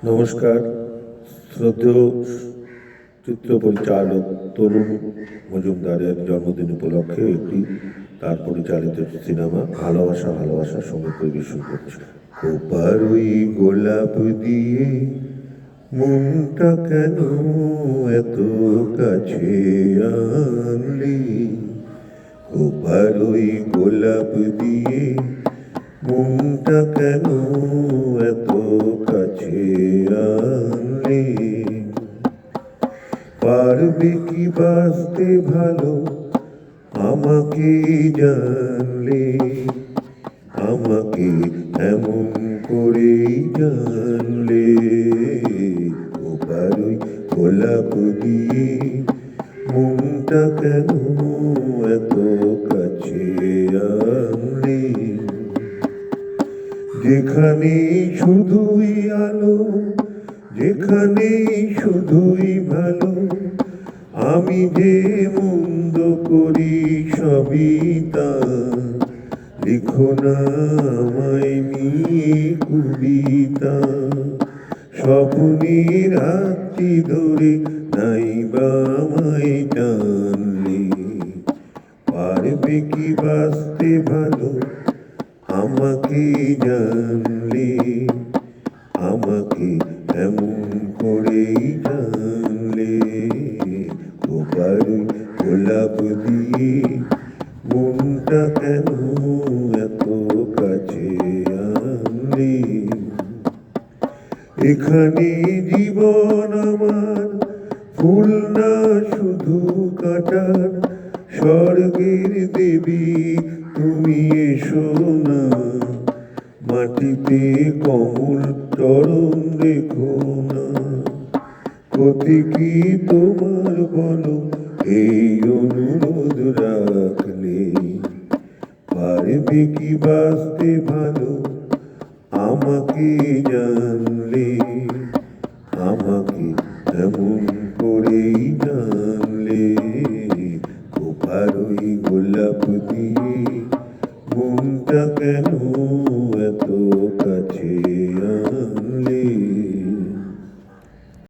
নমস্কার। শ্রদ্ধেয় চিত্র পরিচালক তরুণ মজুমদারের জন্মদিন উপলক্ষে একটি তার পরিচালিত সিনেমা ভালোবাসা ভালোবাসার সঙ্গে পরিবেশন করছে। খোপার ওই গোলাপ দিয়ে মনটা কেন এত কাছে আনলি, খোপার ওই গোলাপ দিয়ে মনটা কেন এত কাছে আনলি, পারবে কি বাঁচতে ভালো আমাকে জানলে, আমাকে এমন করেই জানলে, খোপার ওই গোলাপ দিয়ে মনটা কেন এত কাছে আনলে, যেখানে শুধুই আলো, যেখানে শুধুই ভালো, আমি যে মন্দ করি সবই তা, লিখো না আমায় নিয়ে কবিতা, স্বপ্নের রাত্রি ধরে নাই বা আমায় টানলে, পারবে কি বাঁচতে ভালো আমাকে জানলে, আমাকে এমন করেই জানলে, খোপার গোলাপ দিয়ে মনটা কেন এত কাছে আনলে, এখানে জীবন আমার ফুল না শুধু কাটার, স্বর্গের দেবী তুমি এসো না, মাটিতে কমল চরণ রেখো না, ক্ষতি কি তোমার বলো এই অনুরোধ রাখলে, পারবে কি বাঁচতে ভালো আমাকে জানলে, আমাকে এমন করেই জানলে, খোপার ওই গোলাপ দিয়ে মনটা কেন এত কাছে আনলে।